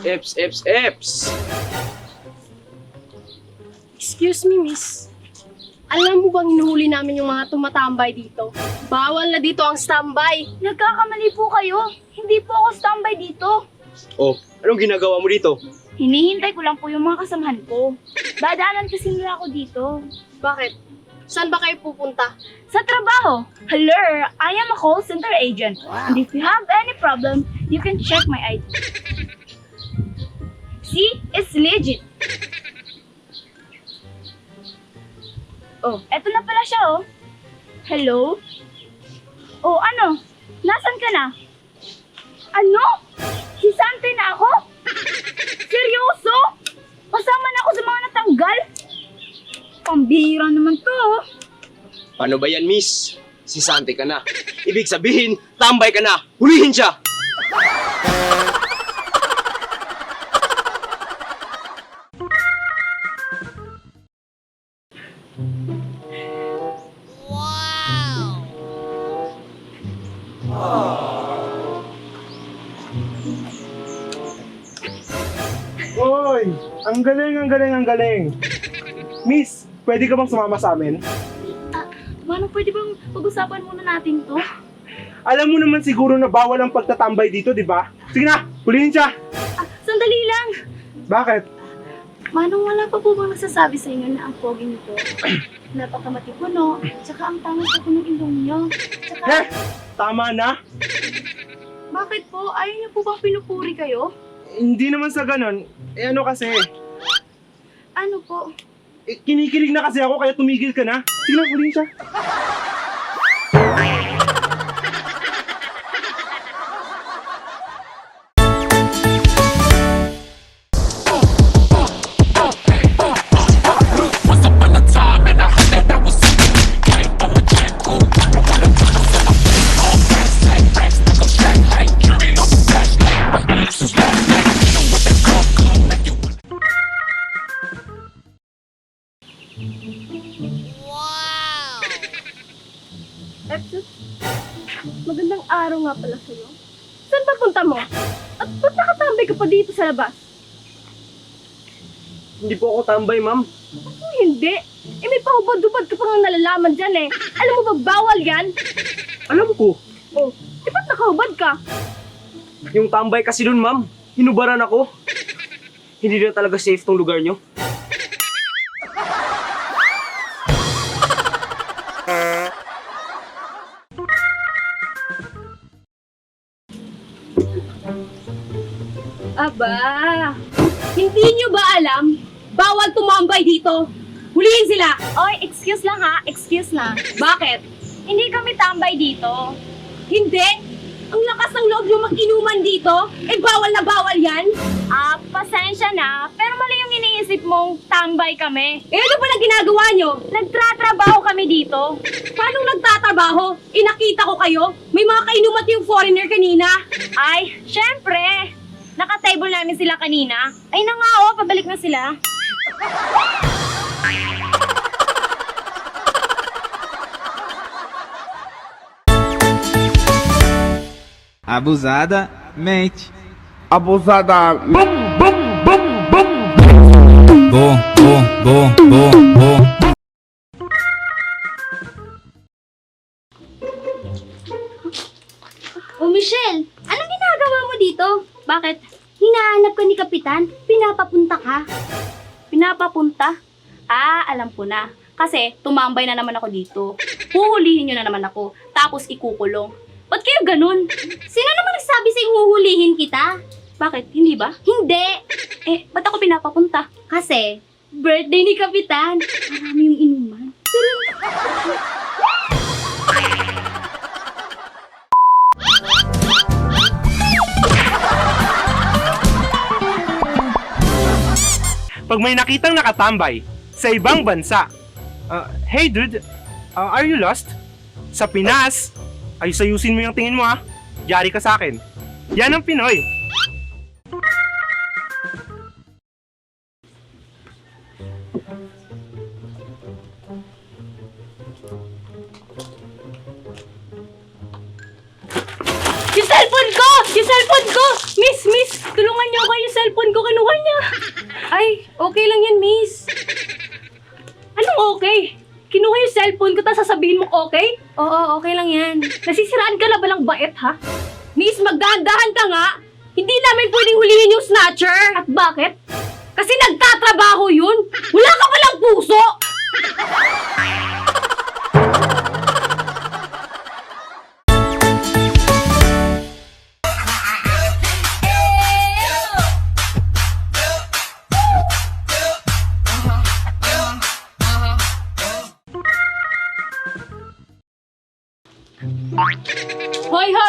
Eps. Excuse me, miss. Alam mo bang hinuhuli namin yung mga tumatambay dito? Bawal na dito ang standby. Nagkakamali po kayo. Hindi po ako standby dito. Oh, anong ginagawa mo dito? Hinihintay ko lang po yung mga kasamahan ko. Dadaanan kasi nila ako dito. Bakit? Saan ba kayo pupunta? Sa trabaho. Hello, I am a call center agent. And if you have any problem, you can check my ID. See? It's legit. Oh, eto na pala siya, oh. Hello? Oh, ano? Nasaan ka na? Ano? Si Sante na ako? Seryoso? Kasama na ako sa mga natanggal? Pambihira naman to, oh. Paano ba yan, miss? Si Sante ka na. Ibig sabihin, tambay ka na. Hulihin siya! Hoy! Ang galing! Miss, pwede ka bang sumama sa amin? Manong, pwede bang pag-usapan muna natin to? Alam mo naman siguro na bawal ang pagtatambay dito, di ba? Sige na, hulihin siya! Sandali lang! Bakit? Manong, wala pa po bang nagsasabi sa inyo na ang pogi nito? Napakamatipuno, tsaka ang tangos ako ng ilong nyo. Tsaka, Tama na! bakit po? Ayaw niyo po bang pinupuri kayo? Hindi naman sa ganon. Ano kasi, Ano po? kinikilig na kasi ako kaya tumigil ka na. Sige na, hulihin siya. Magandang araw nga pala sa'yo. Saan ba punta mo? At ba't nakatambay ka pa dito sa labas? Hindi po ako tambay, ma'am. Hindi. May pahubad-hubad ka pa nga nalalaman dyan eh. Alam mo ba, bawal yan? Alam ko. Oh, ba't nakahubad ka? Yung tambay kasi dun, ma'am. Hinubaran ako. Hindi na talaga safe tong lugar nyo. Aba, hindi nyo ba alam? Bawal tumambay dito. Hulihin sila. Oy, excuse lang ha, excuse lang. Bakit? Hindi kami tambay dito. Hindi. Ang lakas ng loob nyo mag-inuman dito. Bawal na bawal yan. Pasensya na, pero mali yung iniisip mong tambay kami. Ano ba na ginagawa nyo? Nagtratrabaho kami dito. Paano nagtatrabaho? Nakita ko kayo. May mga kainumat yung foreigner kanina. Ay, syempre. Naka-table namin sila kanina. Ay na nga oh, pabalik na sila. Abusada, mente. Abusada. Bum, bum, bum, bum. Bo. Oh, Michelle, anong ginagawa mo dito? Bakit? Hinahanap ka ni Kapitan? Pinapapunta ka? Pinapapunta? Alam ko na. Kasi tumambay na naman ako dito. Huhulihin nyo na naman ako, tapos ikukulong. Ba't kayo ganun? Sino naman nagsabi sa'yo huhulihin kita? Bakit? Hindi ba? Hindi! Ba't ako pinapapunta? Kasi, birthday ni Kapitan. Marami yung inuman. Pag may nakitang nakatambay sa ibang bansa, hey dude, are you lost? Sa Pinas, ayusin mo yung tingin mo ha. Yari ka sa akin. Yan ang Pinoy. Yung cellphone ko! Yung cellphone ko! Miss! Tulungan niyo ako, yung cellphone ko kinuha niya. Ay, okay lang yan, miss. Anong okay? Kinuha yung cellphone ko, tapos sasabihin mo okay? Oo, okay lang yan. Nasisiraan ka na ba ng bait, ha? Miss, magdahan-dahan ka nga. Hindi namin pwedeng hulihin yung snatcher. At bakit? Kasi nagtatrabaho yun. Wala ka palang puso.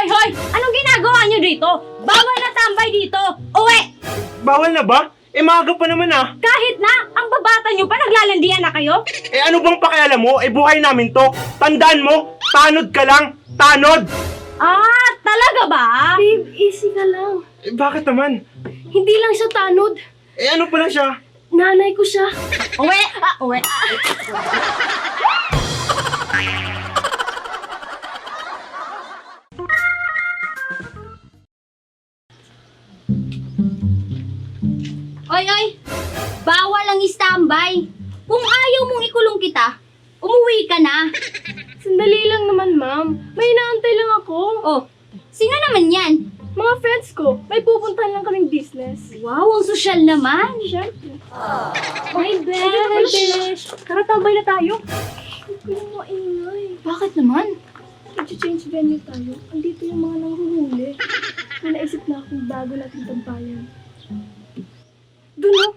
Hoy! Anong ginagawa niyo dito? Bawal na tambay dito! Uwi! Bawal na ba? Maaga pa naman ah. Kahit na, ang babata niyo pa, naglalandian na kayo? Ano bang pakialam mo? Buhay namin to. Tandaan mo, tanod ka lang. Tanod! Ah, talaga ba? Babe, easy ka lang. Bakit naman? Hindi lang siya tanod. Ano pala siya? Nanay ko siya. Uwi! Uwi! Oy! Bawal ang standby. Kung ayaw mong ikulong kita, umuwi ka na. Sandali lang naman, ma'am. May inaantay lang ako. Oh, sino naman yan? Mga friends ko, may pupuntahan lang kaming business. Wow, ang sosyal naman. Siyempre. My besh. Tara, tambay na tayo. Huwag kayong maingay. Bakit naman? Mag-change venue tayo. Andito yung mga nanghuhuli. May naisip na akong bago natin tambayan. Doon o.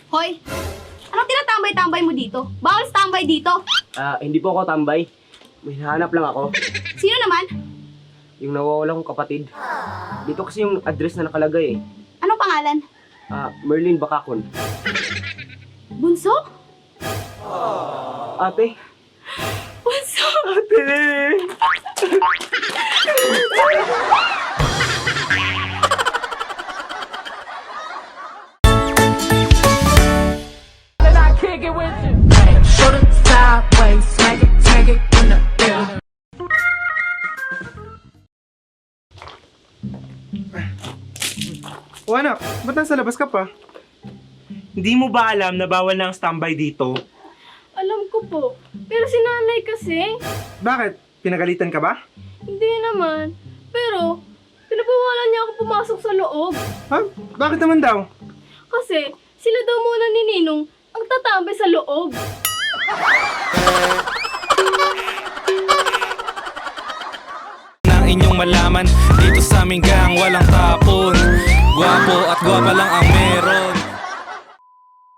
Hoy, anong tinatambay-tambay mo dito? Bawal standby dito. Hindi po ako tambay. May hinahanap lang ako. Sino naman? Yung nawawala kong kapatid. Dito kasi yung address na nakalagay eh. Anong pangalan? Merlin Bacacon. Bunso? Ate? Bunso? Ate! O anak, ba't nasa labas ka pa? Hindi mo ba alam na bawal na ang standby dito? Alam ko po. Pero si nanay kasi, Bakit? Pinagalitan ka ba? hindi naman. Pero, pinabawalan niya ako pumasok sa loob. Ha? Bakit naman daw? Kasi, sila daw muna ni Ninong ang tatambay sa loob. Na inyong malaman dito sa aming gang walang